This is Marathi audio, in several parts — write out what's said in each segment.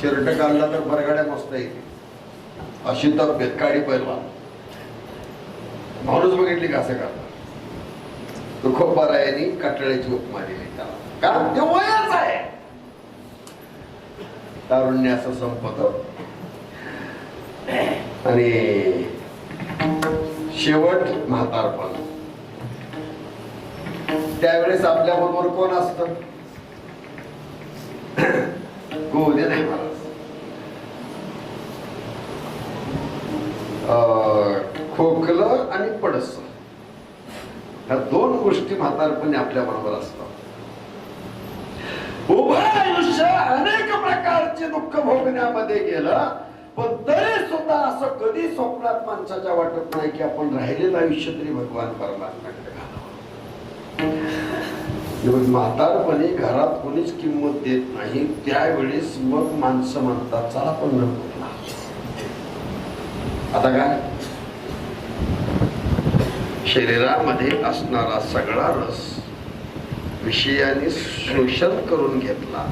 शर्ट काढला तर बरगाड्या मस्त येते, अशी तब्येत काळी पहिलवान. माणूस बघितली का असं करता. तो खूप बरा आहे, कटाळ्याची उपमा दिली त्याला, कारण ते वयच आहे. तारुण्य असं संपत आणि शेवट म्हातारपण. त्यावेळेस आपल्या बरोबर कोण असत? गोदे नाही महाराज. खोकलं आणि पडस, ह्या दोन गोष्टी म्हातारपणी आपल्या बरोबर असतात. उभं आयुष्य अनेक प्रकारचे दुःख भोगण्यामध्ये गेलं, पण तरी सुद्धा असं कधी स्वप्नात माणसाच्या वाटत नाही की आपण राहिलेलं आयुष्य तरी भगवान परमात्म्याकडे घालावं. म्हातारपणी घरात कोणीच किंमत देत नाही, त्यावेळेस मग माणसं म्हणतात चला पंढरपूरला. आता काय, शरीरामध्ये असणारा सगळा रस विषयाने शोषण करून घेतला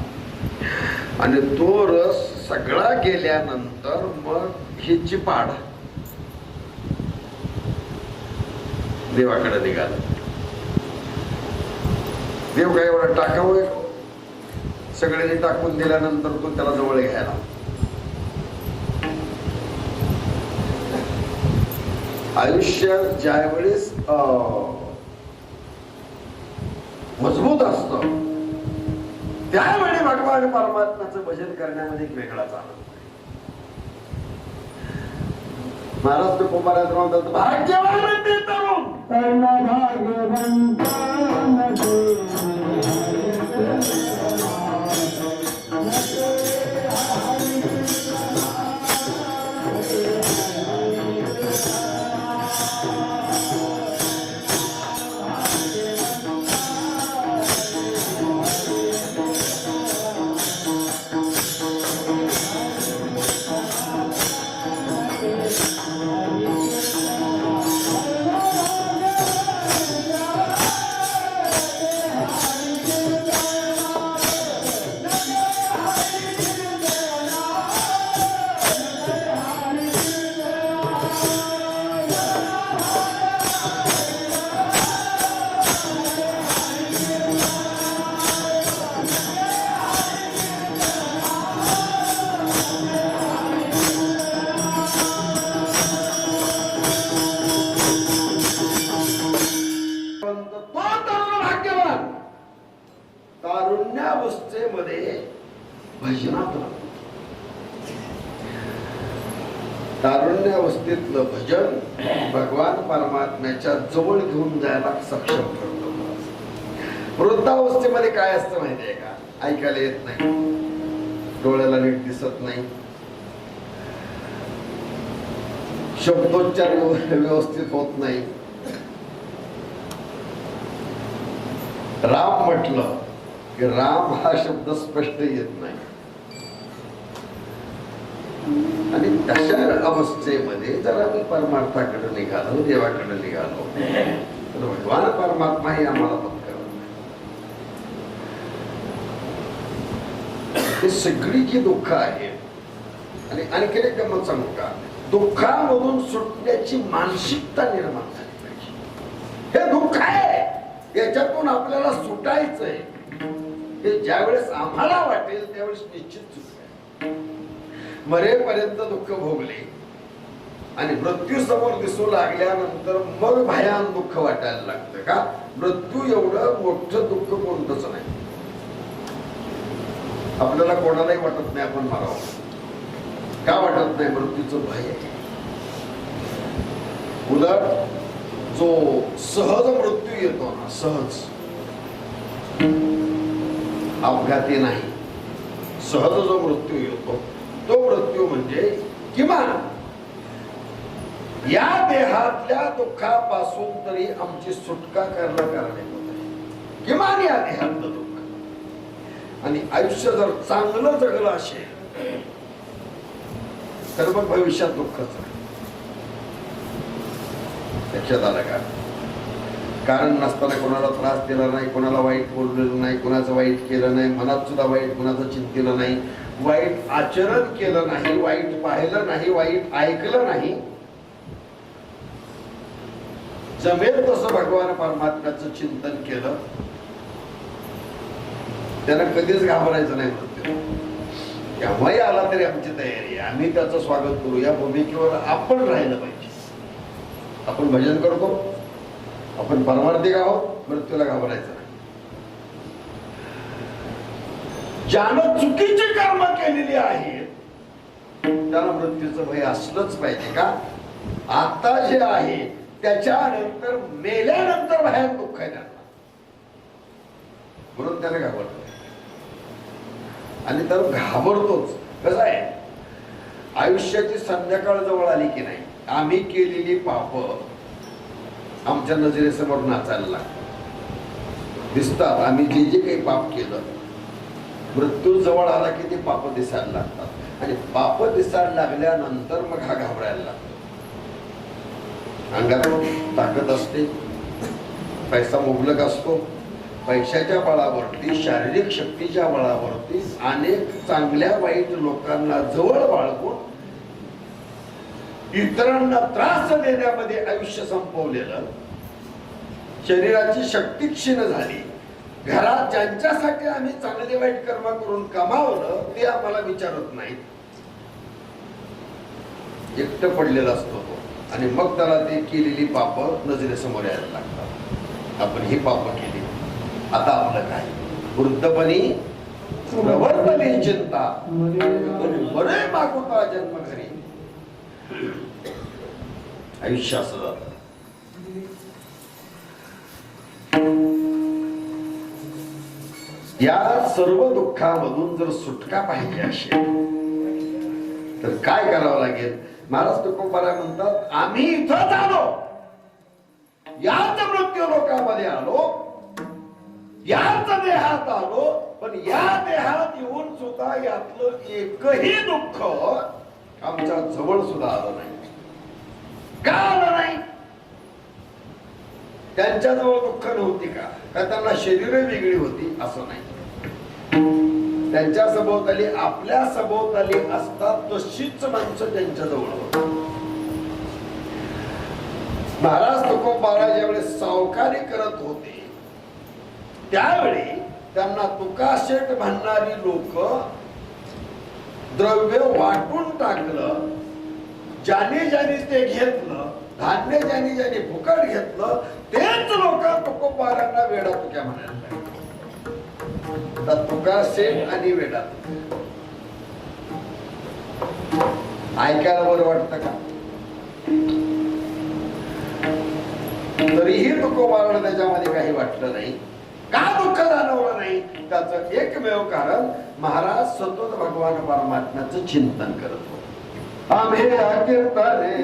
आणि तो रस सगळा गेल्यानंतर मग ही चिपाड देवाकडे निघाला. देव काय एवढं टाकावं, सगळ्यांनी टाकून दिल्यानंतर तो त्याला जवळ घ्यायला. आयुष्य ज्यावेळेस मजबूत असत त्यावेळी भगवान परमात्म्याचं भजन करण्यामध्ये एक वेगळाच आनंद आहे. महाराज तुकोबाराज म्हणतात भाग्यवान ते तरुण तारुण्यावस्थेतलं भजन भगवान परमात्म्याच्या जवळ घेऊन जायला सक्षम करतो. वृद्धावस्थेमध्ये काय असतं माहितीये का? ऐकायला येत नाही, डोळ्याला नीट दिसत नाही, शब्दोच्चार व्यवस्थित होत नाही. राम म्हटलं की राम हा शब्द स्पष्ट येत नाही. आणि तशा अवस्थेमध्ये जर आम्ही परमार्थाकडे निघालो, देवाकडे निघालो, तर भगवान परमात्मा ही आम्हाला पत्करत नाही. हे सगळी जी दुःख आहे, आणि आणखी एक गंमत सांगू का, दुःखामधून सुटण्याची मानसिकता निर्माण झाली पाहिजे. हे दुःख आहे, याच्यातून आपल्याला सुटायचंय, हे ज्यावेळेस आम्हाला वाटेल त्यावेळेस निश्चित सुटेल. मरेपर्यंत दुःख भोगले आणि मृत्यू समोर दिसू लागल्यानंतर मग भयान दुःख वाटायला लागतं. का? मृत्यू एवढं मोठं दुःख कोणतंच नाही. आपल्याला कोणालाही वाटत नाही आपण मरावं. का वाटत नाही? मृत्यूचं भय आहे. उलट जो सहज मृत्यू येतो ना, सहज, अपघाती नाही, सहज जो मृत्यू येतो तो मृत्यू म्हणजे किमान या देहातल्या दुःखापासून तरी आमची सुटका करणे, किमान या देहातलं दुःख. आणि आयुष्य जर चांगलं जगलं असेल तर मग भविष्यात दुःखच नाही. लक्षात आलं का? कारण नसताना कोणाला त्रास दिला नाही, कोणाला वाईट बोललेलं नाही, कोणाचं वाईट केलं नाही, मनात सुद्धा वाईट कोणाचं चिंतिलं नाही, वाईट आचरण केलं नाही, वाईट पाहिलं नाही, वाईट ऐकलं नाही, जमेल तसं भगवान परमात्म्याचं चिंतन केलं, त्यांना कधीच घाबरायचं नाही म्हणते. केव्हाही आला तरी आमची तयारी आहे, आम्ही त्याचं स्वागत करू. या भूमिकेवर आपण राहिलं पाहिजे. आपण भजन करतो, आपण परमार्थिक आहोत, मृत्यूला घाबरायचं नाही. ज्यानं चुकीची कर्म केलेली आहेत त्याला मृत्यूचं भय असलंच पाहिजे का? आता जे आहे त्याच्यानंतर मेल्यानंतर भयान दुःख आहे त्यांना, म्हणून त्याला घाबरतो. आणि तर घाबरतोच. कसं आहे, आयुष्याची संध्याकाळ जवळ आली की नाही, आम्ही केलेली पाप आमच्या नजरेसमोर नाचायला लागतात, दिसतात. आम्ही जे जे काही पाप केलं, मृत्यू जवळ आला की ते पाप दिसायला लागतात. आणि पाप दिसायला लागल्यानंतर मग हा घाबरायला लागतो. अंगात ताकद असते, पैसा मुबलक असतो, पैशाच्या बळावरती, शारीरिक शक्तीच्या बळावरती अनेक चांगल्या वाईट लोकांना जवळ बाळगून इतरांना त्रास देण्यामध्ये आयुष्य संपवलेलं, शरीराची शक्ती क्षीण झाली. घरात ज्यांच्यासाठी आम्ही चांगले वाईट कर्म करून कमावलं ते आम्हाला विचारत नाहीत, एकटं पडलेला असतो तो. आणि मग त्याला ते केलेली पाप नजरेसमोर यायला लागतात. आपण ही पाप केली, आता आपलं काय? वृद्धपणी प्रवर्तली चिंता, बरे मागोता जन्म घरी. आयुष्य असं जातं. या सर्व दुःखामधून जर सुटका पाहिजे असेल तर काय करावं लागेल? महाराज तुकोबाराय म्हणतात, आम्ही इथंच आलो, याच मृत्यू लोकांमध्ये आलो, याच देहात आलो, पण या देहात येऊन सुद्धा यातलं एकही दुःख आमच्या जवळ सुद्धा आलं नाही. का आलं नाही? त्यांच्या जवळ दुःख नव्हती का? त्यांना शरीर वेगळी होती असं नाही. त्यांच्या सभोवताली, आपल्या सभोवताली असतात तशीच माणसं त्यांच्या जवळ होती. महाराज तुकोबाराय ज्यावेळेस सावकारी करत होते त्यावेळी त्यांना तुकाशेठ म्हणणारी लोक द्रव्य वाटून टाकलं. ज्याने ज्याने ते घेतलं, धान्य ज्याने ज्याने फुकट घेतलं, तेच लोक तुकोबारांना वेडा तुक्या म्हणायला लागले. तुकाशेठ आणि वेडा ऐकायला बरं वाटतं का? तरीही तुकोबारांना त्याच्यामध्ये काही वाटलं नाही. का दुःख जाणवलं नाही? त्याचं एकमेव कारण, महाराज सतत भगवान परमात्म्याचं चिंतन करत होते. आम्ही कीर्तने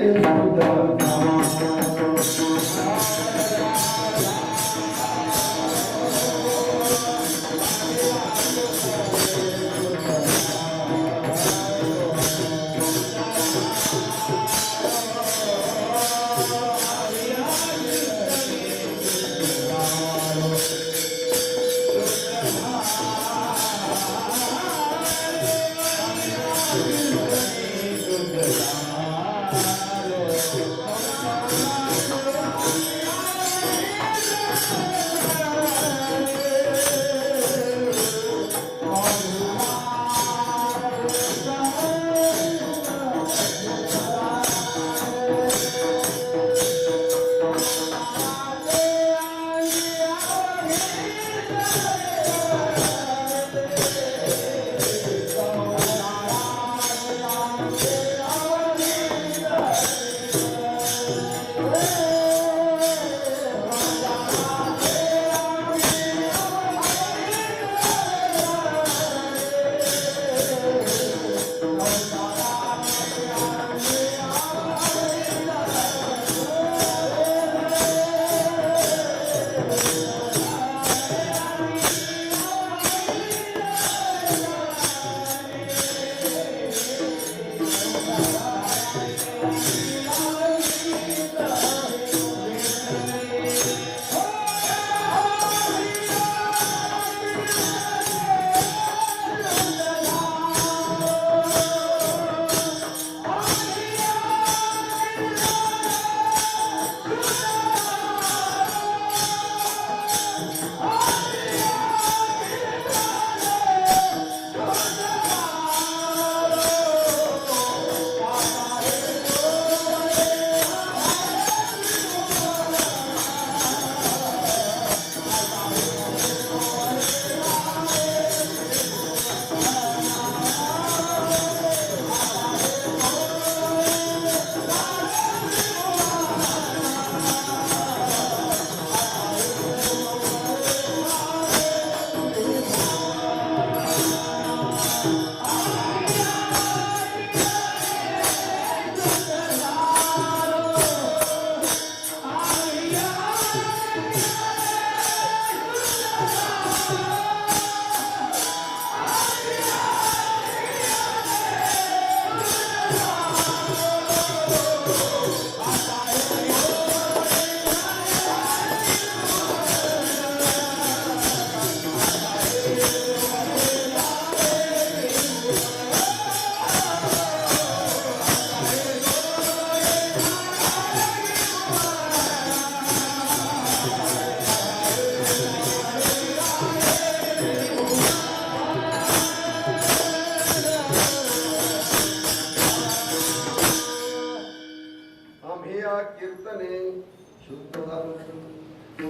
शुद्ध झालं.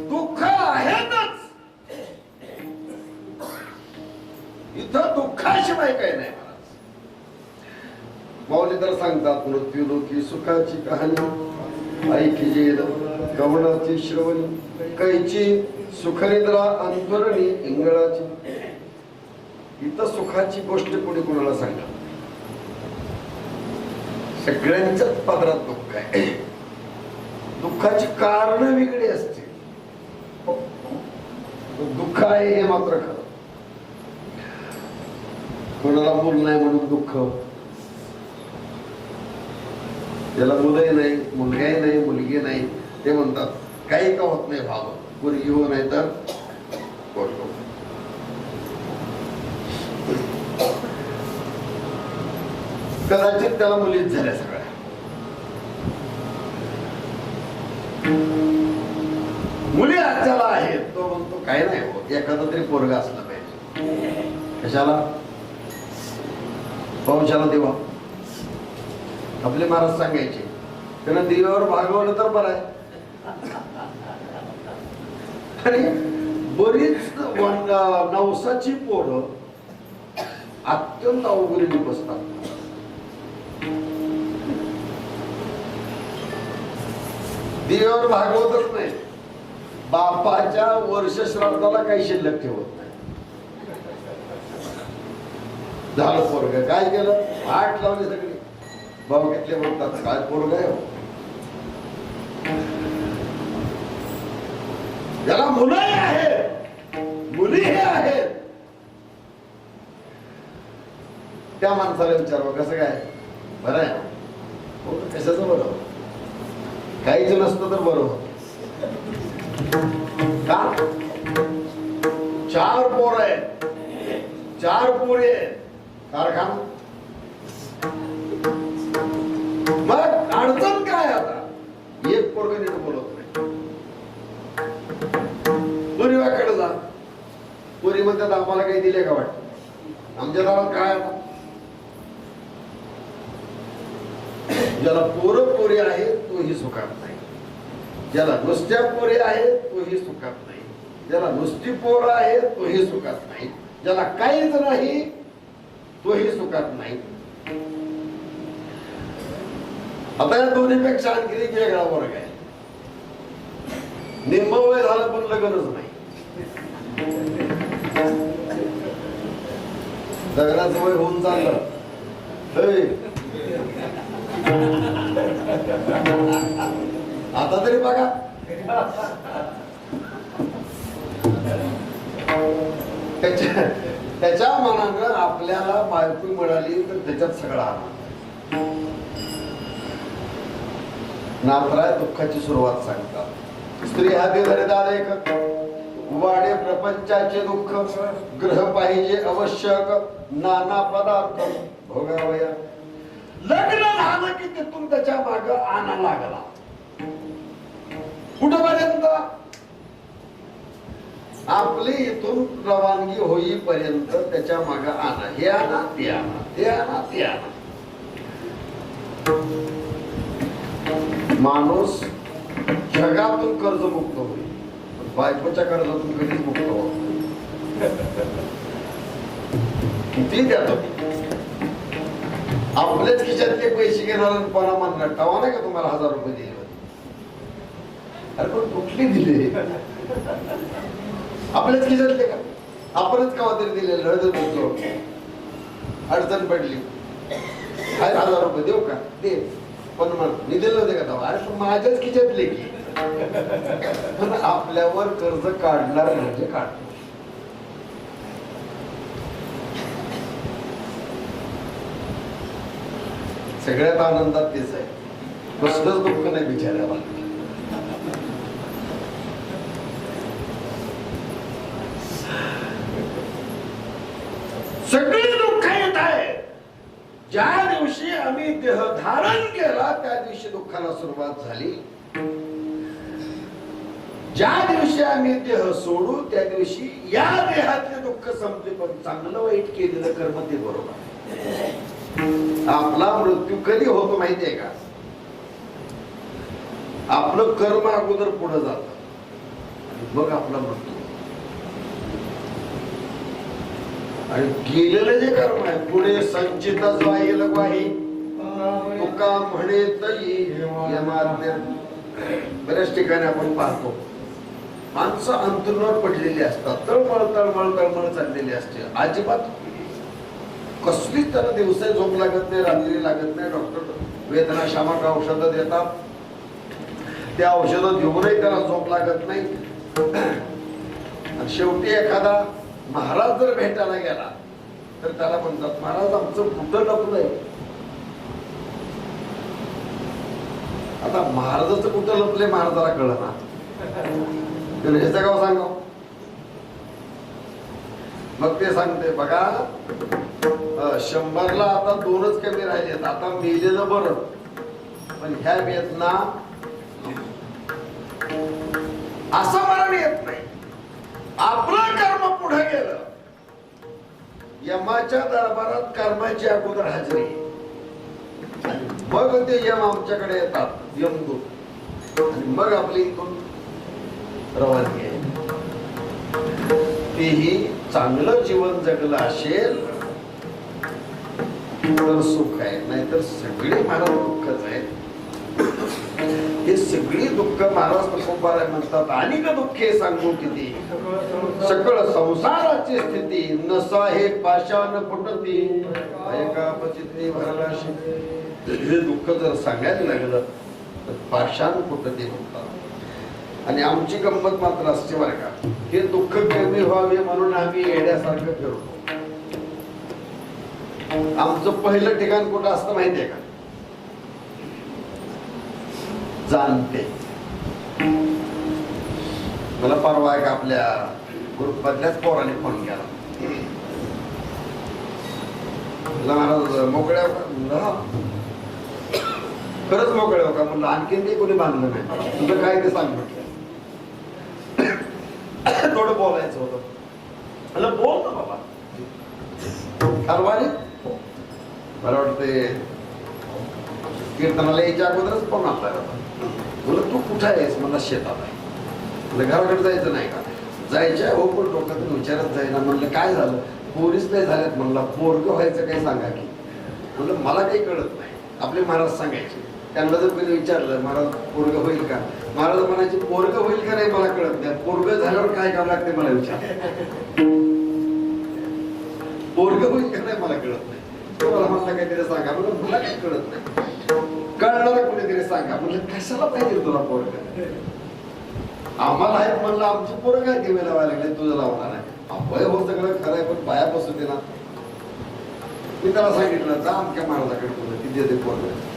दुःख आहेतच, इथं दुःखाशिवाय काही नाही. माऊली तर सांगतात मृत्यू लोकी सुखाची कहाणी ऐकी जे गमनाची श्रवणी कैची सुखनिद्रा अंतरणी इंगळाची. इथं सुखाची गोष्ट कोणी कोणाला सांगा, सगळ्यांच्याच पदरात दुःख आहे. दुःखाची कारण वेगळी असते, दुःख आहे हे मात्र खरं. कोणाला मूल नाही म्हणून दुःख, ज्याला मुलंही नाही, मुलगाही नाही, मुलगी नाही, ते म्हणतात काही का होत नाही भाव, मुलगी हो नाही तर बोलतो. कदाचित त्याला मुलीच झाल्या सगळ्या. मुली आजच्याला आहेत, तो म्हणतो काही नाही होत, एखादा तरी पोरगा असला पाहिजे. कशाला? वंशाला देवा. आपले महाराज सांगायचे, त्यांना दिव्यावर भागवलं तर बरं आहे. आणि बरीच नवसाची पोरं अत्यंत अवघडीने बसतात. दिव्यावर भागवतच नाही, बापाच्या वर्ष श्राद्धाला काही शिल्लक ठेवत नाही. झालं पोरग, काय केलं? आठ लावली सगळी. भाऊ घेतले म्हणतात काय पोरग आहे, ज्याला मुलं आहेत, मुलीही आहेत, त्या माणसाला विचारावं कसं काय, बरं आहे? हो, कशाचं बरं? काहीच नसतं तर बरं होत. का? 4 पोर आहेत, 4 पोरी आहेत, कारखाना. मग अडचण काय? आता एक पोरग नीट बोलत नाही. पोरीवाकडे जा, पोरी म्हणतात आम्हाला काही दिले का वाटत? आमच्या दारात काय? आता ज्याला पोरं पोरी आहेत तोही सुखात नाही, ज्याला नुसत्या पोरी आहेत तोही सुखात नाही, ज्याला नुसती पोरं आहेत तोही सुखात नाही, ज्याला काहीच नाही तोही सुखात नाही. आता या दोन्हीपेक्षा आणखी एक वेगळा वर्ग आहे. निम्म वय झालं पण लग्नच नाही. लग्नाचं वय होऊन चाललं, आता तरी बघा. त्याच्या मनानं आपल्याला बायको मिळाली तर त्याच्यात सगळा आनंद. नात्राय दुःखाची सुरुवात सांगतात. स्त्री हा देहदायक वाडे प्रपंचाचे दुःख, ग्रह पाहिजे आवश्यक, नाना पदार्थ भोगावया. लग्न झालं की तिथून त्याच्या माग आणा लागला. कुठपर्यंत? आपली इथून रवानगी होईपर्यंत त्याच्या माग आणा. हे आणा, ते आणा, ते आणा, ते आणा. माणूस जगातून कर्जमुक्त होईल, बायकोच्या कर्जातून कधीच मुक्त होत. किती द्या आपल्याच खिशातले पैसे घेणार कोणा म्हणणार टवा नाही का तुम्हाला 1000 रुपये दिले होते? अरे पण कुठली दिले? आपल्याच खिशातले का? आपणच कवा तरी दिलेलं हळद बोलतो, अडचण पडली, 1000 रुपये देऊ का? दे. पण मी दिलं होते का तेव्हा? अरे माझ्याच खिशातले की. आपल्यावर कर्ज काढणार म्हणजे काढणार. सगळ्यात आनंदात तेच आहे, कसलंच दुःख नाही बिचाऱ्याला. सगळी दुःख येत आहे. ज्या दिवशी आम्ही देह धारण केला त्या दिवशी दुःखाला सुरुवात झाली. ज्या दिवशी आम्ही देह सोडू त्या दिवशी या देहातले दुःख संपले. पण चांगलं वाईट केलेलं कर्म ते बरोबर. आपला मृत्यू कधी होतो माहितीये का? आपलं कर्म अगोदर पुढे जात, मग आपला मृत्यू. आणि केलेलं जे कर्म आहे पुढे संचितच वाईल वाही तुका म्हणे तई यमाज्ञा. बऱ्याच ठिकाणी आपण पाहतो माणसं अंतरुणावर पडलेली असतात, तळमळ तळमळ तळमळ चाललेली असते, अजिबात कसलीच त्याला दिवसा झोप लागत नाही, रात्री लागत नाही. डॉक्टर वेदना शामक औषधं देतात, त्या औषधं घेऊनही त्याला झोप लागत नाही. शेवटी एखादा महाराज जर भेटायला गेला तर त्याला म्हणतात, महाराज आमचं कुठं लपलंय. आता महाराजाचं कुठं लपलंय महाराजाला कळलं ना, ह्याचं गाव सांगा. मग ते सांगते बघा 100ला आता 2च कमी राहिलेत, आता मेलेलं बरं, पण ह्या वेदना असं मरण येत नाही. आपलं कर्म पुढे गेलं, यमाच्या दरबारात कर्माची अगोदर हजेरी, मग ते यम आमच्याकडे येतात, यमदूत, आणि मग आपली इथून रवानगी आहे. तेही चांगलं जीवन जगलं असेल तर सुख आहे, नाहीतर सगळे महाराज दुःखच आहेत. हे सगळी दुःख महाराज तुकोबाराय म्हणतात, अनेक दुःखे सांगू किती सकळ संसाराची स्थिती नसा हे पाषाण फुटती एका पचिती भरलाशी. हे दुःख जर सांगायला लागलं तर पाषाण फुटती म्हणतात. आणि आमची गंमत मात्र असते बरं का, हे दुःख कमी व्हावे म्हणून आम्ही येड्यासारखं फिरतो. आमचं पहिलं ठिकाण कुठं असतं माहितीये का, जाणते. मला परवा एक आपल्या ग्रुप मधल्याच पोराने फोन केला, महाराज मोकळ्या खरंच मोकळ्या हो का म्हणलं, आणखीन ते कोणी बांधलं नाही, तुझं काय ते सांग म्हटलं. थोडं बोलायचं होतं, मला बोल ना बाबा. कारवारी मला वाटते कीर्तनाला यायच्या अगोदरच फोन आपला बोल तू कुठं आहेस, मला शेतात आहे. म्हणजे घराकडे जायचं नाही का, जायच्या हो पण डोक्यातून विचारत जाईना. म्हणलं काय झालं, पोरीच नाही झाल्यात. म्हणला पोरग व्हायचं काही सांगा की. म्हणलं मला काही कळत नाही. आपले महाराज सांगायचे, त्यांना जर कोणी विचारलं महाराज पोरग होईल का, महाराज म्हणायचे पोरग होईल का नाही मला कळत नाही, पोरग झाल्यावर काय करावं लागते मला विचार. पोरग होईल का नाही मला कळत नाही, मला म्हणलं काहीतरी सांगा. म्हणलं मला काही कळत नाही, कळणारा कोणीतरी सांगा. म्हणलं कशाला पाहिजे तुला पोरग, आम्हाला आहेत म्हणलं, आमची पोरं काय दिवे लावायला लागले, तुझं लावणार आहे. वय हो सगळं खरं आहे, पण पाया बसू दे ना. मी त्याला सांगितलं जा आमच्या महाराजाकडे बोल, ती देते पोरग.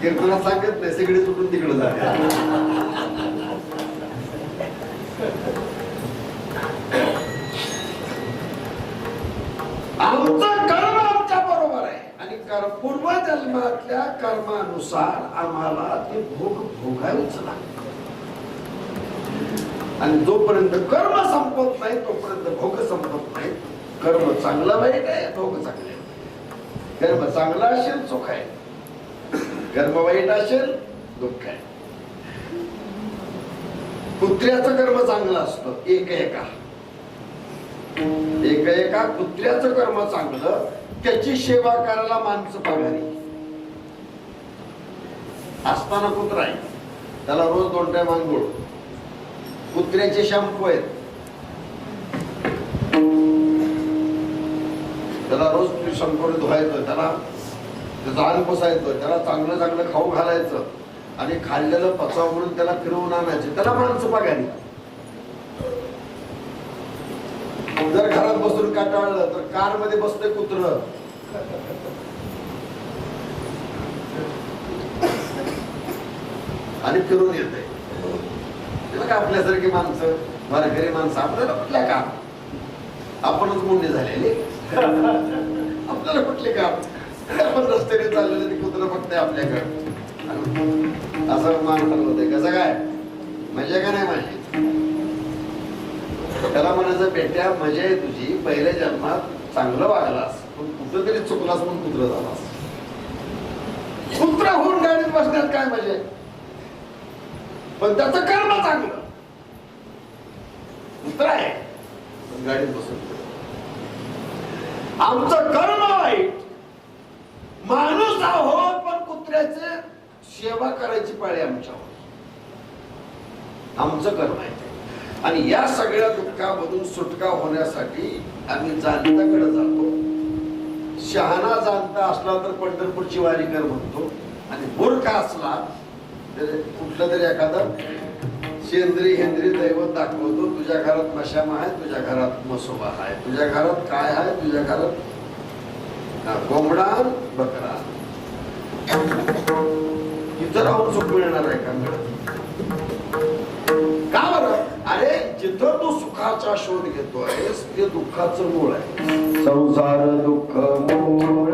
कीर्तनात सांगत नाही, सगळे सुटून तिकडे जाते. आमचं कर्म आमच्या बरोबर आहे आणि पूर्वजन्मातल्या कर्मानुसार आम्हाला ते भोग भोगावेच लागतात. आणि जोपर्यंत कर्म संपत नाही तोपर्यंत भोग संपत नाही. कर्म चांगलं वाईट आहे, भोग चांगले. कर्म चांगला असेल सुख आहे, कर्म वाईट असेल दुःख आहे. कुत्र्याचं कर्म चांगलं असतं, एक एका कुत्र्याचं कर्म चांगलं, त्याची सेवा करायला माणसं पगारी. असताना कुत्रा आहे, त्याला रोज 2 टाइम आंघोळ, कुत्र्याचे शॅम्पू आहेत, त्याला रोज शंभर धुवायचं, त्याला त्याचा अंग पुसायचं, त्याला चांगलं चांगलं खाऊ घालायचं आणि खाल्लेलं पचावून त्याला फिरवून आणायचं, त्याला माणसं पगारी. जर घरात बसून कंटाळलं तर कार मध्ये बसतंय कुत्र, आणि फिरून येतंय. आपल्यासारखी माणसं, वारकरी माणसं आपल्याला कुठल्या काम, आपणच मुंडे झालेले, आपल्याला कुठले काम. आपण रस्त्याने चाललेले ते कुत्र फक्त आपल्याकडे असं मान होते. कसं काय मजा का नाही माझी, त्याला म्हणायचं बेट्या मजा आहे तुझी, पहिल्या जन्मात चांगलं वागलास पण कुठं तरी चुकलास म्हणून कुत्र झालास. कुत्रा होऊन गाडीत बसण्यात काय मजा आहे? पण त्याचं कर्म चांगलं. कुत्रा आहे पण गाडीत बसत. आमचं कर्म वाईट. माणूस आहोत पण कुत्र्याचे सेवा करायची पाळी आमच्यावर. आमचं कर्म आहे. आणि या सगळ्या दुःखामधून सुटका होण्यासाठी आम्ही जाणत्याकडे जातो. शहाणा जाणता असला तर पंढरपूरची वारी कर म्हणतो, आणि मूर्ख असला तर कुठलं तरी एखादं शेंद्री हेंद्री दैवत दाखवतो. तुझ्या घरात मशामा आहे, तुझ्या घरात मसोबा आहे, तुझ्या घरात काय आहे, तुझ्या घरात कोंबडा बकरा. इथं राहून सुख मिळणार आहे का? का बरं? अरे जिथं तू सुखाचा शोध घेतोयस ते दुःखाचं मूळ आहे. संसार दुःख मूळ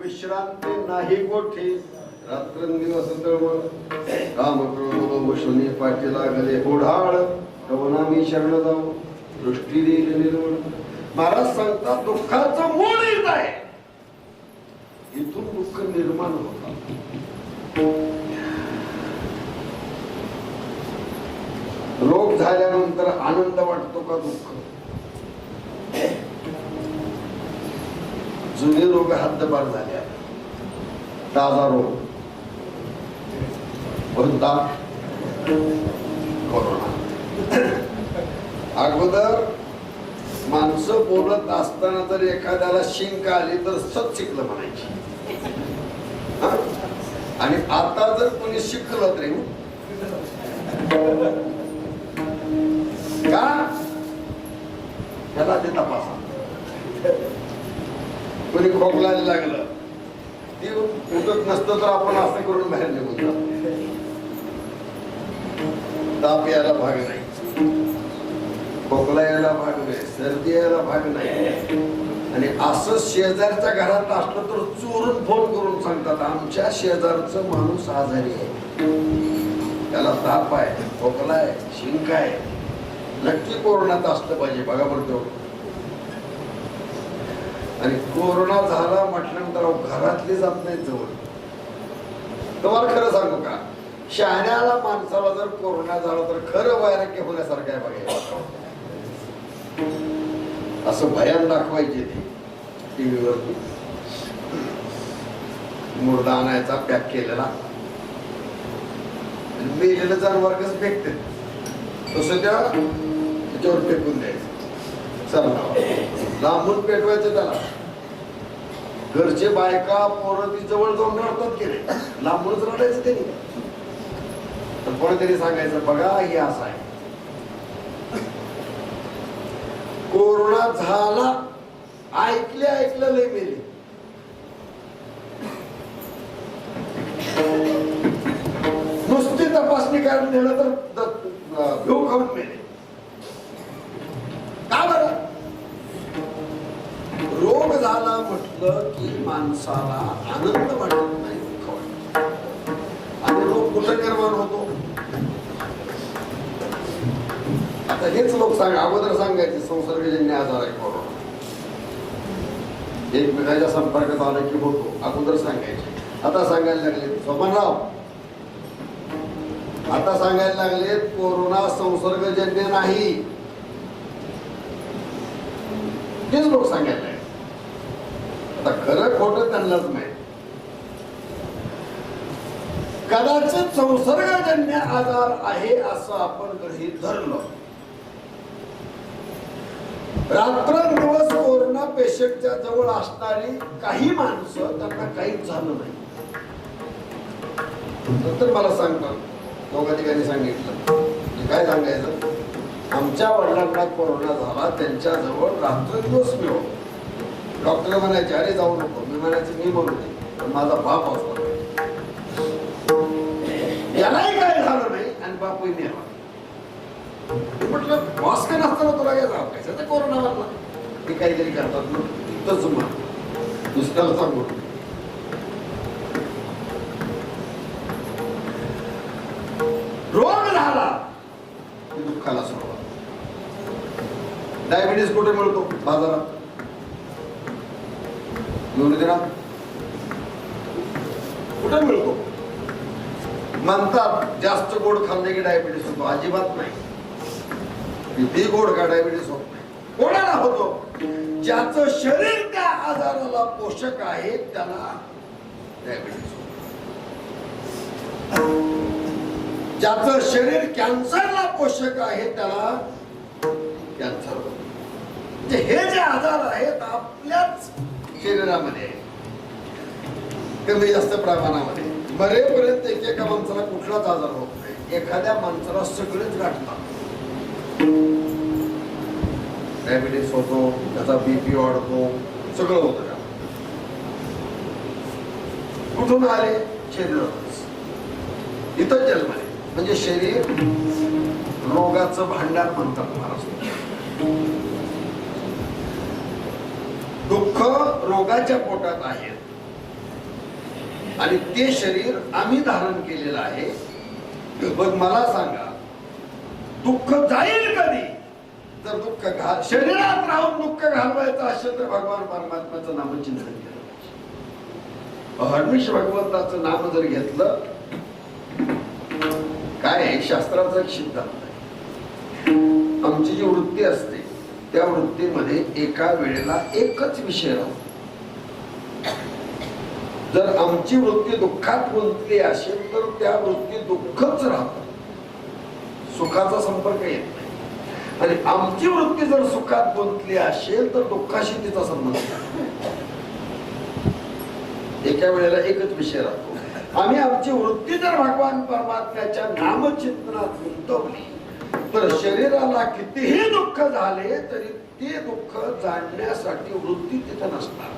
विश्रांती नाही कोठे, रात्रंदिवस तळमळ, काम क्रोध वशुनी पाठी लागले ओढाळ, कवना मी शरण जाऊ दृष्टी देईल निर्मळ. महाराज सांगतात दुःखाचं मूळ येत आहे, इथून दुःख निर्माण होतात. रोग झाल्यानंतर आनंद वाटतो का दुःख? जुने रोग हद्दपार झाले, ताजा रोग कोणता? कोरोना. अगोदर माणसं बोलत असताना जर एखाद्याला शिंक आली तर सत शिकलं म्हणायची, आणि आता जर कोणी शिकलं तरी का त्याला ते तपासा. कोणी खोकलायला लागलं ती उठत नसतं तर आपण असं करून बाहेर निघून जातो. ताप यायला भाग नाही, खोकला यायला भाग नाही, सर्दी यायला भाग नाही. आणि असं शेजारच्या घरात असलं तर चोरून फोन करून सांगतात आमच्या शेजारचं माणूस आजारी आहे, त्याला ताप आहे, खोकला आहे, शिंक आहे, नक्की कोरोनात असलं पाहिजे बघा बरं. आणि कोरोना झाला म्हटल्यानंतर घरातली जात नाही जवळ. तुम्हाला खरं सांगू का, शहाण्याला माणसाला जर कोरोना झाला तर खरं वैराग्य होण्यासारखं आहे बघा. असं भयान दाखवायचे ते टीव्हीवरती, मुर्दा आणायचा पॅक केलेला, मेलेलं जनावर कसं फेकते तसं त्याच्यावर फेकून द्यायचं. लांबून पेटवायचं त्याला. घरचे बायका पोरं ती जवळ जाऊन रडतात गेले, लांबूनच रडायचं त्यांनी. तर कोणीतरी सांगायचं बघा हे असं आहे. कोरोना झाला ऐकलं लय मेले. नुसती तपासणी करायला नेलं तर घेऊ खाऊन मेले. का बरं? रोग झाला म्हटलं की माणसाला आनंद वाटत नाही, दुःख वाटत. आणि रोग कुठं निर्माण होतो? आता हेच लोक अगोदर सांगायचे संसर्गजन्य आजार आहे कोरोना, एकमेकांच्या संपर्कात आला की होतो, अगोदर सांगायचे. आता सांगायला लागले सोपानराव, आता सांगायला लागले कोरोना संसर्गजन्य नाही. हेच लोक सांगायला लागले. आता खरं खोटं त्यांनाच माहित. कदाचित संसर्गजन्य आजार आहे असं आपण गृहीत धरलं. रात्रंदिवस कोरोना पेशंटच्या जवळ असणारी काही माणसं त्यांना काहीच झालं नाही. नंतर मला सांगतात, दोघा ठिकाणी सांगितलं काय सांगायचं, आमच्या वडिलांना कोरोना झाला, त्यांच्या जवळ रात्रंदिवस मी होतो. डॉक्टर म्हणायचे अरे जाऊ नको, मी म्हणायचे मी बोलते पण माझा बाप असला यालाही काय झालं नाही आणि बापही मेला. म्हटलं मास्क नसताना तुला काय जायचं कोरोना मधला, ते काहीतरी करतात ना तच मग दुसऱ्याला सांगू. रोग झाला की दुःखाला सुरुवात. डायबिटीस कुठे मिळतो? बाजारात. कुठे मिळतो? म्हणतात जास्त गोड खाल्ले की डायबिटीस होतो. अजिबात नाही. किती गोड का डायबिटीस होत नाही. कोणाला होतो? ज्याचं शरीर त्या आजाराला पोषक आहे त्याला डायबिटीस होतो. ज्याचं शरीर कॅन्सरला पोषक आहे त्याला कॅन्सर होतो. म्हणजे हे जे आजार आहेत आपल्याच शरीरामध्ये कमी जास्त प्रमाणामध्ये मरेपर्यंत एकेका माणसाला कुठलाच आजार होत नाही. एखाद्या माणसाला सगळेच गाठतात. डायबिटीस होतो, त्याचा बीपी वाढतो, सगळं होतं. का कुठून आले? शरीरातच. इथं जन्माले. म्हणजे शरीर रोगाचं भांडार म्हणतात महाराष्ट्र. दुःख रोगाच्या पोटात आहे. आणि ते शरीर आम्ही धारण केलेलं आहे. मग मला सांगा, दुःख जाईल कधी? जर दुःख शरीरात राहून दुःख घालवायचं असेल तर भगवान परमात्म्याचं नामचिंतन केलं पाहिजे. हरमिष भगवंताचं नाम जर घेतलं, काय शास्त्राचा एक सिद्धांत आहे, आमची जी वृत्ती असते त्या वृत्तीमध्ये एका वेळेला एकच विषय राहतो. जर आमची वृत्ती दुःखात गुंतली असेल तर त्या वृत्ती दुःखच राहतात, सुखाचा संपर्क येत नाही. आणि आमची वृत्ती जर सुखात गुंतली असेल तर दुःखाशी तिचा संबंध नाही. एका वेळेला एकच विषय राहतो. आम्ही आमची वृत्ती जर भगवान परमात्म्याच्या नामचिंतनात गुंतवली तर शरीराला कितीही दुःख झाले तरी ते दुःख जाणण्यासाठी वृत्ती तिथे नसणार.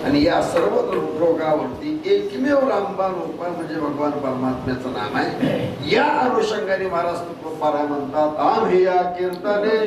आणि या सर्व रोगावरती एकमेव रामबाण उपाय म्हणजे भगवान परमात्म्याचं नाम आहे. या अनुषंगाने महाराज तुकोबाराय म्हणतात, आम हे या कीर्तने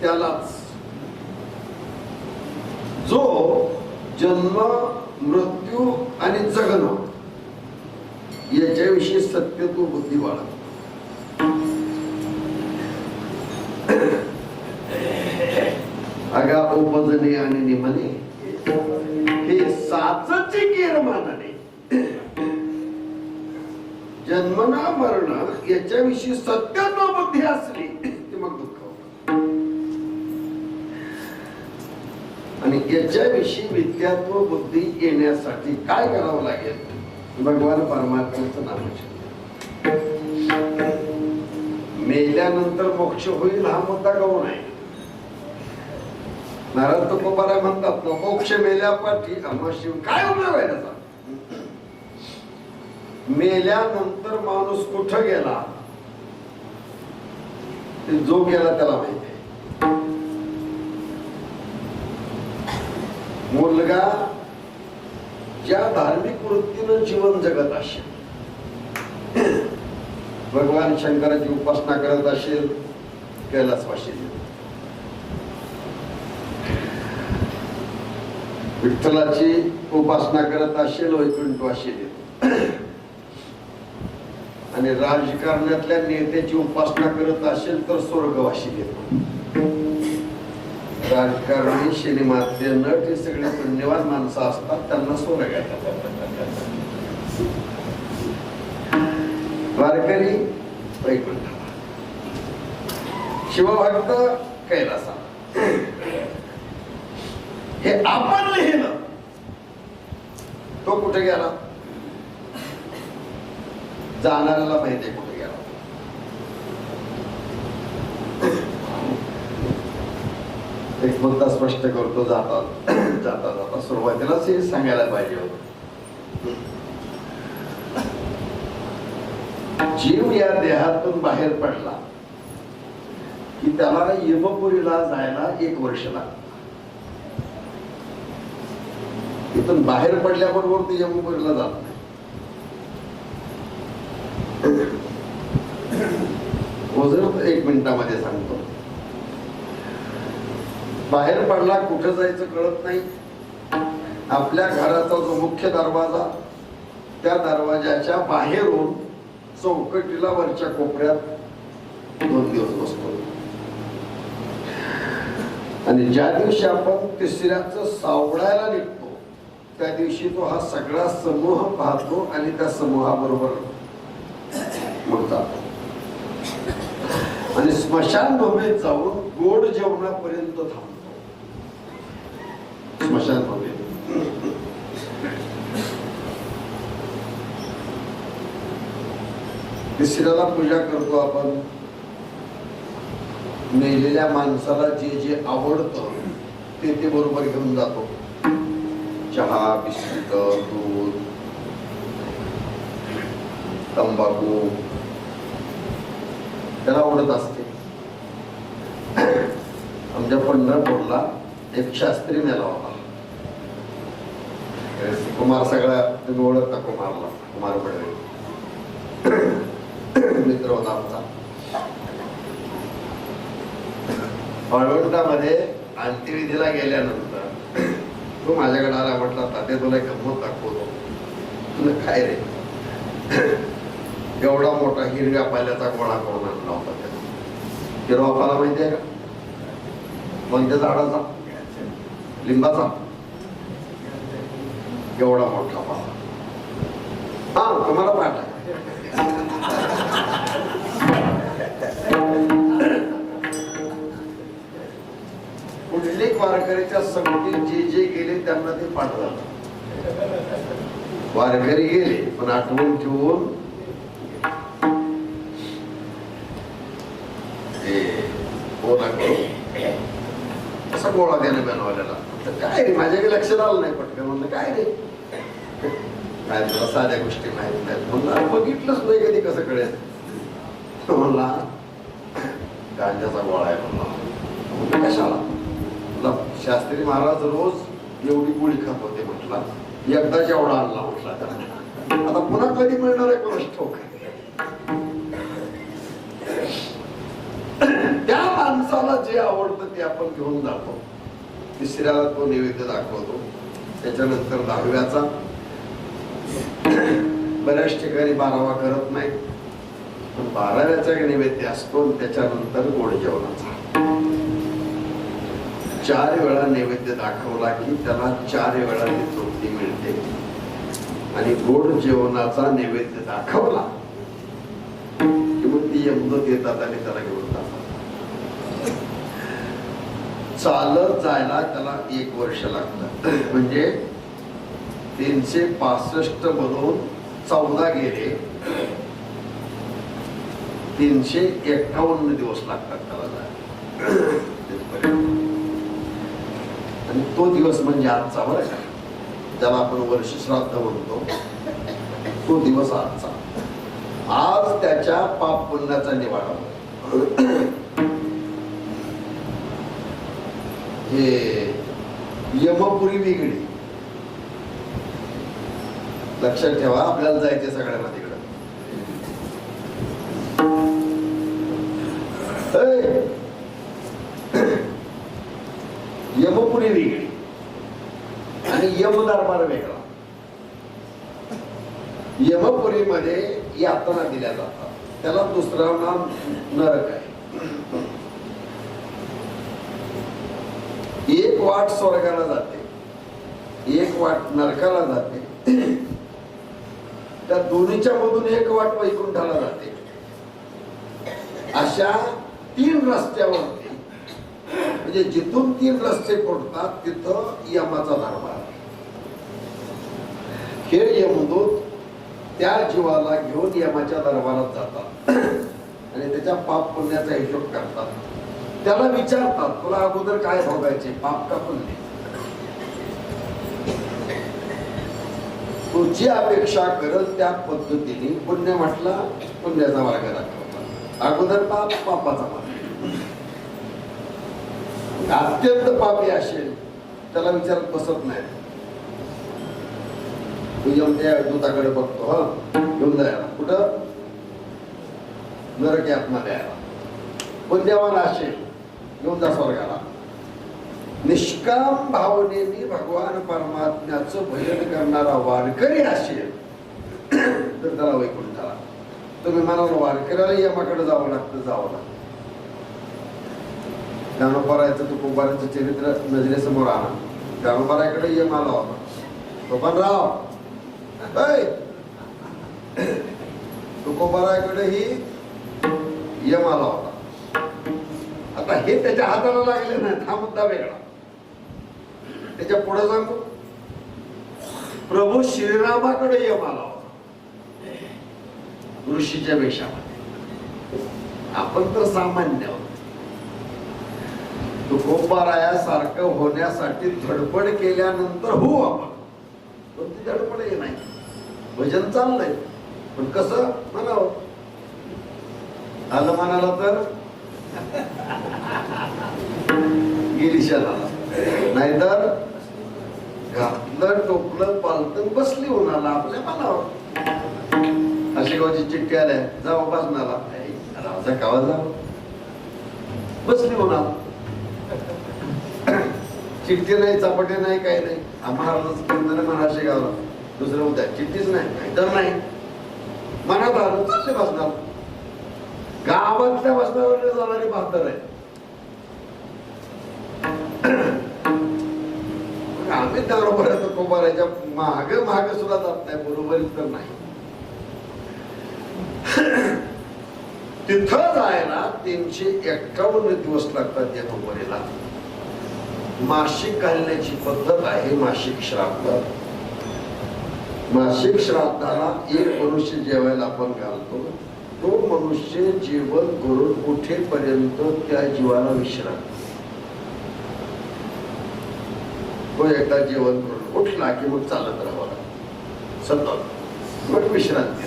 त्यालाच जो जन्म, मृत्यू आणि जगणं याच्याविषयी सत्य तू बुद्धी बाळग. अगा उपजणे आणि निमणे हे साचचे गिरमानाने जन्मना मरण याच्याविषयी सत्य तो बुद्धी असली ते मग दुःख होत. आणि याच्याविषयी विद्यात्व बुद्धी येण्यासाठी काय करावं लागेल? भगवान परमात्म्याचं नाम. मेल्यानंतर मोक्ष होईल हा मुद्दा गौण आहे. नारद तुकोबाराय म्हणतात ना, मोक्ष मेल्यापाठी शिव काय उपयोग आहे त्याचा? मेल्यानंतर माणूस कुठं गेला ते जो गेला त्याला माहिती आहे. मुलगा ज्या धार्मिक वृत्तीनं जीवन जगत असेल, भगवान शंकराची उपासना करत असेल, कैलासवासी विठ्ठलाची उपासना करत असेल, वैकुंठवासी आणि राजकारणातल्या नेत्याची उपासना करत असेल तर स्वर्गवासी देतो. राजकारणी, सिनेमातले नट हे सगळे पुण्यवान माणसं असतात, त्यांना स्वर्ग येतात. वारकरी वैकुंठाला, शिवभक्त कैलासाला. हे आपण लिहिलं, तो कुठे गेला? जाणाऱ्याला माहिती कुठे गेला. एक मुद्दा स्पष्ट करतो. जाता जाता जाता सुरुवातीलाच हे सांगायला पाहिजे होतं. जीव या देहातून बाहेर पडला की त्याला यमपुरीला जायला 1 वर्ष लागतं. इथून बाहेर पडल्याबरोबर ते यमपुरीला जात नाही. वजन 1 मिनिटामध्ये सांगतो. बाहेर पडला, कुठं जायचं कळत नाही. आपल्या घराचा जो मुख्य दरवाजा, त्या दरवाजाच्या बाहेरून चौकटीला वरच्या कोपऱ्यात 2 दिवस बसतो. आणि ज्या दिवशी आपण तिसऱ्याचं सावळायला निघतो त्या दिवशी तो हा सगळा समूह पाहतो आणि त्या समूहाबरोबर मग जातो. आणि स्मशानभूमीत जाऊन गोड जेवणापर्यंत थांबतो. स्मशानभूमीत तिसऱ्याला पूजा करतो आपण. मेलेल्या माणसाला जे जे आवडतं ते बरोबर घेऊन जातो. चहा, बिस्किट, दूध, तंबाखू त्याला आवडत असते. आमच्या पंढरपूरला एक शास्त्री मेला होता. कुमार, सगळ्या तुम्ही ओळखता कुमारला, कुमार पडवे मित्र होता आमचा. वाळवंटामध्ये अंत्यविधीला गेल्यानंतर तो माझ्याकडे आला. म्हटला, तात्या तुला गंमत दाखवतो. तुला काय रे? एवढा मोठा हिरव्या पाल्याचा गोळा करून आणला होता. त्याला हिरवा पाला माहिती आहे का? कोणत्या झाडाचा? लिंबाचा. एवढा मोठा पाला. हा, तुम्हाला पाठ आहे. कुठलीक वारकरीच्या संगतीत जे जे गेले त्यांना ते पाठ झालं. वारकरी गेले पण आठवण ठेवून असा गोळा त्याने बनवलेला. काय रे, माझ्या लक्षात आलं नाही पटकन. म्हणलं काय रे, काय तुला साध्या गोष्टी माहित नाहीत. म्हणलं बघितलंच नाही कधी, कसं कळेल? म्हणला गांजाचा गोळा आहे. म्हणला कशाला? शास्त्री महाराज रोज एवढी गोळी खात होते. म्हटला एकदाच एवढा आणला. म्हटला आता पुन्हा कधी मिळणार आहे कोणाच ठाऊक. त्या माणसाला जे आवडतं ते आपण घेऊन जातो. तिसऱ्याला तो नैवेद्य दाखवतो. त्याच्यानंतर 10व्याचा बऱ्याच ठिकाणी 12वा करत नाही, पण 12व्याचा नैवेद्य असतो. त्याच्यानंतर गोड जेवणाचा 4 वेळा नैवेद्य दाखवला की त्याला 4 वेळा तृप्ती मिळते. आणि गोड जेवणाचा नैवेद्य दाखवला की मग ती यमदूत येतात आणि त्याला घेऊन जातात. चालत जायला त्याला 1 वर्ष लागतं. म्हणजे 365 मधून 14 गेले, 351 दिवस लागतात त्याला जायला. आणि तो दिवस म्हणजे आजचा, बरं का, ज्याला आपण वर्ष श्राद्ध म्हणतो, तो दिवस आजचा. आज त्याच्या पाप पुण्याचा निवाडा. हे यमपुरी वेगळी. लक्षात ठेवा, आपल्याला जायचे सगळ्यांना तिकडं. यमपुरी वेगळी आणि यमदरबार वेगळा. यमपुरीमध्ये यातना दिल्या जातात, त्याला दुसरं नाव नरक आहे. एक वाट स्वर्गाला जाते, एक वाट नरकाला जाते. त्या दोन्हीच्या मधून एक वाट वैकुंठाला जाते. अशा 3 रस्त्यावरती, म्हणजे जिथून 3 रस्ते पडतात तिथं यमाचा दरबार. हे यमदूत त्या जीवाला घेऊन यमाच्या दरबारात जातात आणि त्याच्या पाप पुण्याचा हिशोब करतात. त्याला विचारतात, तुला अगोदर काय भोगायचे, पाप का पुण्य? तो जी अपेक्षा करत त्या पद्धतीने पुण्य म्हटला, पुण्याचा मार्ग दाखवतात. अगोदर पाप, पापाचा मार्ग. अत्यंत पापी असेल त्याला विचारत बसत नाही. तू यमच्या दूताकडे बघतो, हा घेऊन जायला कुठं, नरक आत्मा द्यायला. पुण्यवान असेल घेऊन जा स्वर्गाला. निष्काम भावनेने भगवान परमात्म्याचं भजन करणारा वारकरी असेल तर त्याला वैकुंठाला. तुम्ही म्हणाला वारकऱ्याला यमाकडे जावं लागतं, जावं लागतं. ज्ञानोबारायचं तुकोबारायचं चरित्र नजरेसमोर आणा. ज्ञानोबारायकडे यम आला होता. बबनराव, तुकोबारायकडेही यम आला होता. आता हे त्याच्या हाताला लागले नाही, हा मुद्दा वेगळा. त्याच्या पुढे सांगू, प्रभू श्रीरामाकडे यम आला होता ऋषीच्या वेशामध्ये. आपण तर सामान्य आहोत. तुकोबारायासारखं होण्यासाठी धडपड केल्यानंतर हो आपण, पण ती धडपड नाही. भजन चाललंय, पण कसं म्हणावं, आलं म्हणाला तर गेली शनाला, नाहीतर घातलं टोपलं पालतन बसली होणाला आपल्या मनावर. अशी गावची चिठ्ठी आल्या, जाऊ बसणाला राजा कावा जावं, बसली होणार. चिठ्ठी नाही, चपाटी नाही, काही नाही. आम्हाला मनाशी गावला दुसरं उद्या चिठ्ठीच नाही तर नाही. मनात आलं चालले बसणार. गावातल्या बसण्यावर जाणारी बहादर आहे. आम्ही बरोबर तुकोबाराच्या माग माग सुद्धा जात नाही, बरोबर तर नाही. तिथं जायला 351 दिवस लागतात. या तुकोबारीला मासिक घालण्याची पद्धत आहे, मासिक श्राद्ध. मासिक श्राद्धाला एक मनुष्य जेवायला आपण घालतो. तो मनुष्य जेवण करून कुठेपर्यंत त्या जीवाला विश्रांती. तो एकदा जेवण करून उठला की मग चालत राहावं सतत, मग विश्रांती.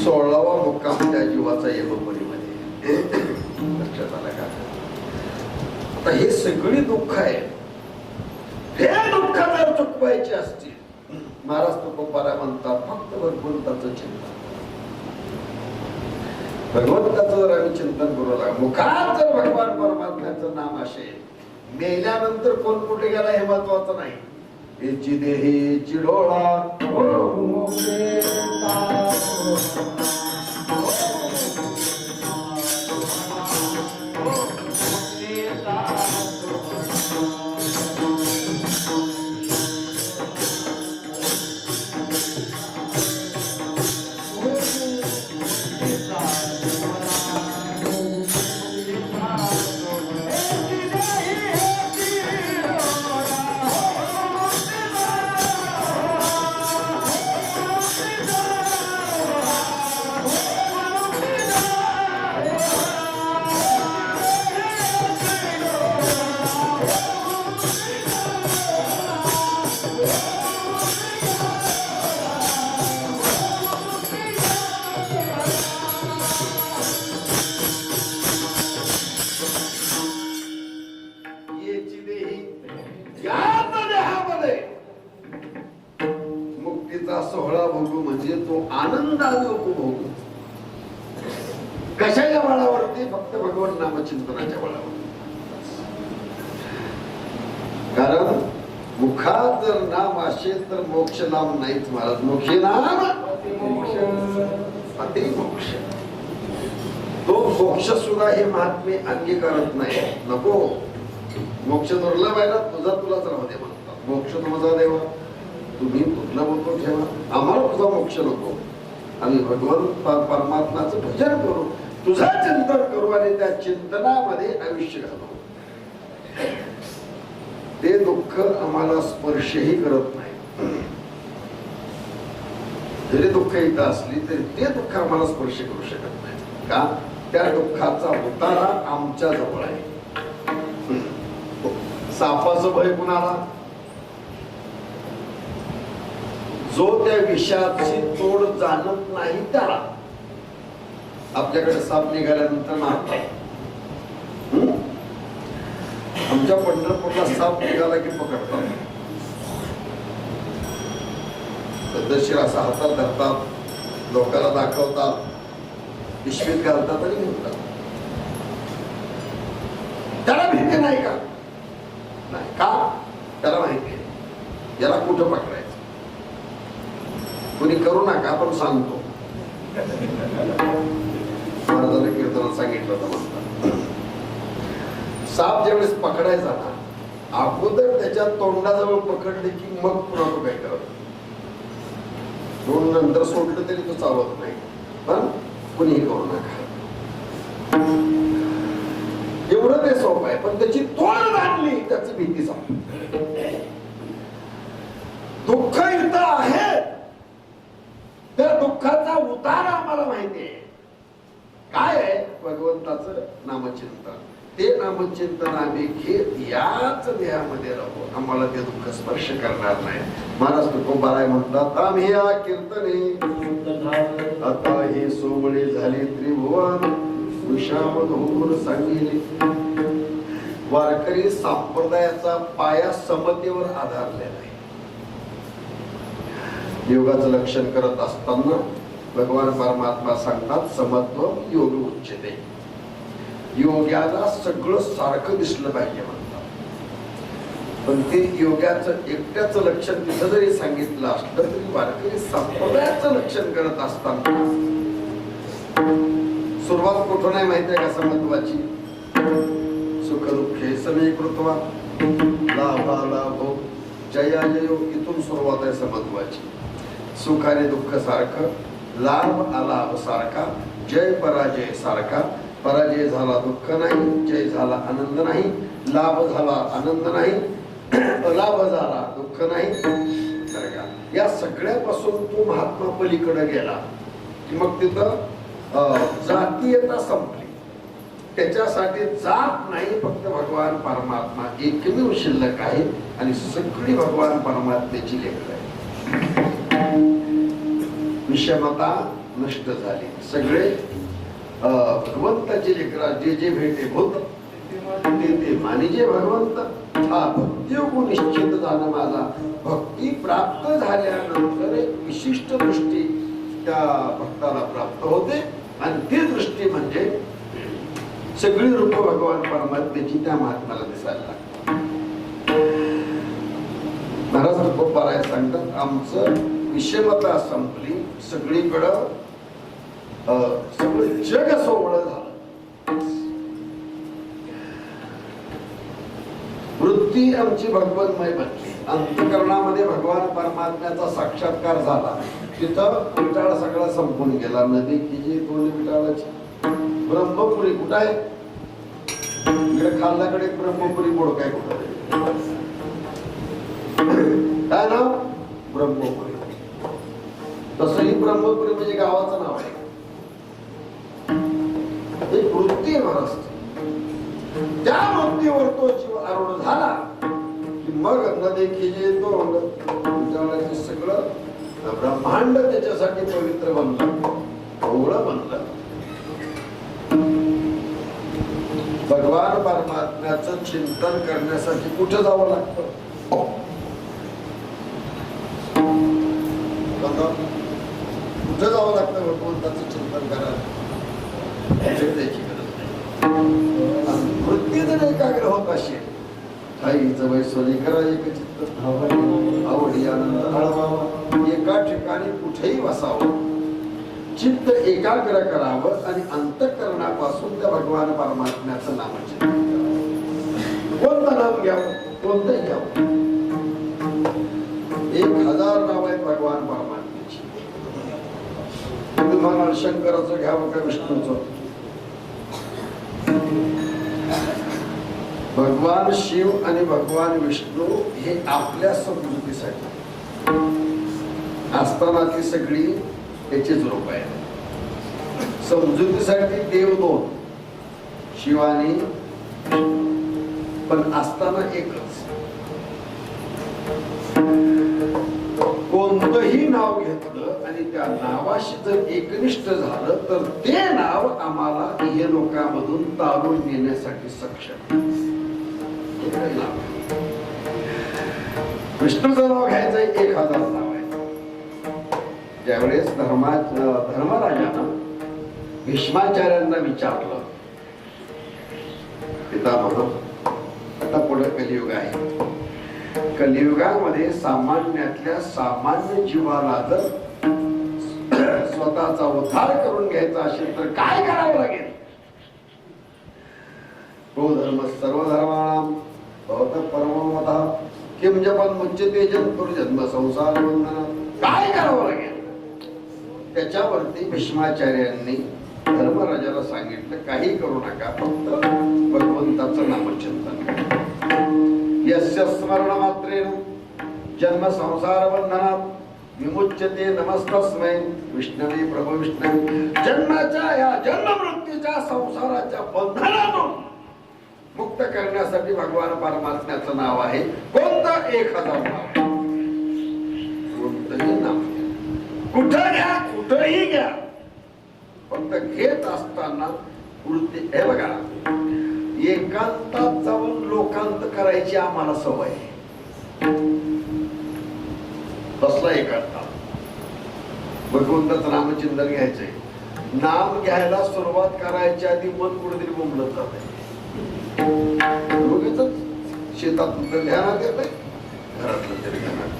16वा मुक्काम त्या जीवाचा यमपुरीमध्ये. लक्षात आलं का? आता हे सगळी दुःख आहे. हे दुःख जर चुकवायचे असतील, महाराज तुकोबारा म्हणतात, फक्त भगवंताचं चिंतन. भगवंताचं जर आम्ही चिंतन करू लागलो, मुखात जर भगवान परमात्म्याचं नाम असेल, मेल्यानंतर कोण कुठे गेला हे महत्वाचं नाही. एची देही चिडोळा सोहळा भोगू म्हणजे तो आनंदाने उपभोगू. कशाच्या बळावरती? फक्त भगवान नामचिंतनाच्या बळावर. कारण मुखात जर नाम असेल तर मोक्ष नाम नाहीच महाराज. मोक्ष नाम अति मोक्ष. तो मोक्ष सुद्धा हे महात्मे अंगीकारत नाही. नको, मोक्ष दुर्लभ आहे ना, तुझा तुलाच राहू दे म्हणतात. मोक्ष तुझा देवा, तुम्ही तुझला बोलतो ठेवा, आम्हाला तुझा मोक्ष नको. आम्ही भगवंत परमात्माचं भजन करू, तुझा चिंतन करू आणि त्या चिंतनामध्ये आयुष्य घालू. ते दुःख आम्हाला स्पर्शही करत नाही. जरी दुःख येत असली तरी ते दुःख आम्हाला स्पर्श करू शकत नाही. का? त्या दुःखाचा उतारा आमच्या जवळ आहे. सापाचं भय कुणाला? जो त्या विषाची तोड जाणत नाही त्याला. आपल्याकडे साप निघाल्यानंतर मारतात. आमच्या पंढरपूरला साप निघाला की पकडतात. पद्धतशीर असा हातात धरतात, लोकांना दाखवतात, पिशवीत घालतात आणि घेतात. त्याला भीती नाही का? नाही. का? त्याला माहिती आहे याला कुठं पकडायचं. कोणी करू नका, आपण सांगतो. महाराजांना कीर्तनात सांगितलं होतं म्हणतात, साप ज्यावेळेस पकडायचा ना, अगोदर त्याच्या तोंडाजवळ पकडले की मग पुन्हा तो काय करत. तोंड नंतर सोडलं तरी तो चालत नाही. पण कुणीही करू नका. एवढं ते सोपं आहे. पण त्याची तोंड आणली त्याची भीती संपली. दुःख इथं आहे, त्या दुःखाचा उतार आम्हाला माहिती आहे. काय आहे? भगवंताचं नामचिंतन. ते नामचिंतन आम्ही घेत याच देहामध्ये राहू. आम्हाला ते दुःख स्पर्श करणार नाही. महाराज तुकोबाराय म्हणतात, आम्ही या कीर्तने आता हे सोमळे झाले त्रिभुवन विषामधूर सांगिले. वारकरी संप्रदायाचा पाया समतेवर आधारलेला आहे. योगाचं लक्षण करत असताना भगवान परमात्मा सांगतात, समत्व योग उच्चते. योग्याला सगळं सारखं दिसलं पाहिजे म्हणतात. पण ते योगाचं एकट्याचं लक्षण तिथं जरी सांगितलं असलं तरी वारकरी संप्रदायाचं लक्षण करत असताना सुरुवात कुठून आहे माहिती आहे का? समत्वाची. सुख दुःखे समीकृत्वा लाभा लाभो जया जयो, इथून सुरुवात आहे समत्वाची. सुख आणि दुःख सारखं, लाभ अलाभ सारखा, जय पराजय सारखा. पराजय झाला दुःख नाही, जय झाला आनंद नाही, लाभ झाला आनंद नाही, अलाभ झाला दुःख नाही. या सगळ्यापासून तो महात्मा पलीकडे गेला की मग तिथं जातीयता संपली. त्याच्यासाठी जात नाही, फक्त भगवान परमात्मा एकमेव शिल्लक आहे आणि सगळी भगवान परमात्म्याची लेकरं आहे. विषमता नष्ट झाली. सगळे भगवंताची लेकरं. जे जे भेटे भूत ते मानी जे भगवंत. हा भक्तियोग निश्चित झाला माझा. भक्ती प्राप्त झाल्यानंतर एक विशिष्ट दृष्टी त्या भक्ताला प्राप्त होते आणि ती दृष्टी म्हणजे सगळी रूप भगवान परमात्म्याची त्या महात्म्याला दिसायला लागतात. महाराज तुकोबाराय सांगतात, आमचं विषमता संपली, सगळीकडं सगळं जग सोहळं झालं. वृत्ती आमची भगवन्मय बनली, अंतःकरणामध्ये भगवान परमात्म्याचा साक्षात्कार झाला. तिथं विटाळ सगळा संपून गेला. नदी किजी तोंड विटाळाची. ब्रह्मपुरी कुठं आहे? इकडे खाल्ल्याकडे ब्रह्मपुरी बोर्ड काय कुठं काय नाव? ब्रह्मपुरी. तसं ही ब्रह्मपुरी म्हणजे गावाचं नाव आहे. एक वृत्ती महाराज, त्या वृत्तीवर तो जीव आरूढ झाला की मग नदी खिजे तोंड विटाळाचे सगळं ब्रह्मांड त्याच्यासाठी पवित्र बनलं, ओळं बनलं. भगवान परमात्म्याचं चिंतन करण्यासाठी कुठे जावं लागतं? कुठे जावं लागतं भगवंताचं चिंतन करायला? त्याची गरज नाही. वृत्ती जर एकाग्र होत असेल, आईचं वैश्वरी करा एक चित्त, आवडी आनंद आळवावा, एका ठिकाणी कुठेही बसावं, चित्त एकाग्र करावं आणि अंतःकरणापासून त्या भगवान परमात्म्याचं नामचिंतन करावं. कोणतं नाम घ्यावं? कोणतंही घ्यावं. 1000 नाव आहेत भगवान परमात्म्याची. तुम्हाला शंकराचं घ्यावं का विष्णूचं? भगवान शिव आणि भगवान विष्णू हे आपल्या समजुतीसाठी असतानाची सगळी त्याचीच रूप आहे. समजुतीसाठी देव 2, शिवानी, पण असताना एकच. कोणतंही नाव घेतलं आणि त्या नावाशी जर एकनिष्ठ झालं तर ते नाव आम्हाला हे लोकांमधून तारून नेण्यासाठी सक्षम. विष्णूचं नाव घ्यायचंय, 1000 नाव आहे. ज्यावेळेस धर्मराजानं भीष्माचार्यांना विचारलं, पितामह, आता पुढे कलियुग आहे, कलियुगामध्ये सामान्यातल्या सामान्य जीवाला जर स्वतःचा उद्धार करून घ्यायचा असेल तर काय करावं लागेल? तो धर्म सर्वधर्माणां भवतः परमो मतः किम जपन मुच्यते जन्म संसार बंधनात्. काय करावं लागेल? त्याच्यावरती भीष्माचार्यांनी धर्मराजाला सांगितलं, काही करू नका, फक्त भगवंताचं नामचिंतन करा. यस्य स्मरण मात्रेण जन्म संसार बंधनात् विमुच्यते नमस्तस्मै विष्णवे प्रभु विष्णवे. जन्माच्या या जन्म मृत्यूच्या संसाराच्या बंधनातून मुक्त करण्यासाठी भगवान परमात्म्याचं नाव आहे. कोणतं? 1000 नाव. कोणतंही नाव कुठं घ्या, कुठंही घ्या, फक्त घेत असताना वृत्ती. हे बघा, एकांतात जाऊन लोकांत करायची आम्हाला सवय आहे. बसला एकांतात, भगवंताचं नामचिंतन घ्यायचंय. नाम घ्यायला सुरुवात करायच्या आधी मन कुठेतरी बोंबलत जात. शेतात ध्यानात येत आहे, घरातलं तरी ध्यानात.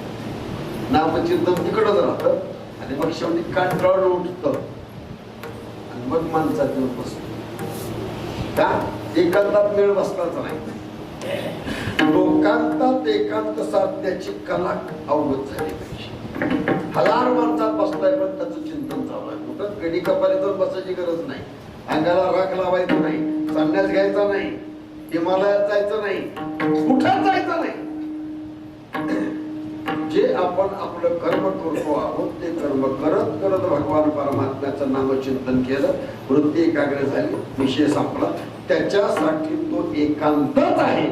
नामचिंतन तिकडच राहतं आणि मग शेवटी कंटाळून उठत आणि मग माणसात येऊन बसतो. का? एकांतात मेळ बसलाच नाही. लोकांतात एकांत साधण्याची कला अवगत झाली पाहिजे. 1000 माणसात बसलाय पण त्याचं चिंतन चालू आहे. कुठं गडी कपारीतून बसायची गरज नाही, अंगाला राख लावायचं नाही, संन्यास घ्यायचा नाही, हिमालयात जायचं नाही, कुठं जायचं नाही. जे आपण आपलं कर्म करतो आहोत ते कर्म करत करत भगवान परमात्म्याचं नामचिंतन केलं, वृत्ती एकाग्र झाली, विषय संपला. त्याच्यासाठी तो एकांतच आहे.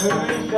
Krishna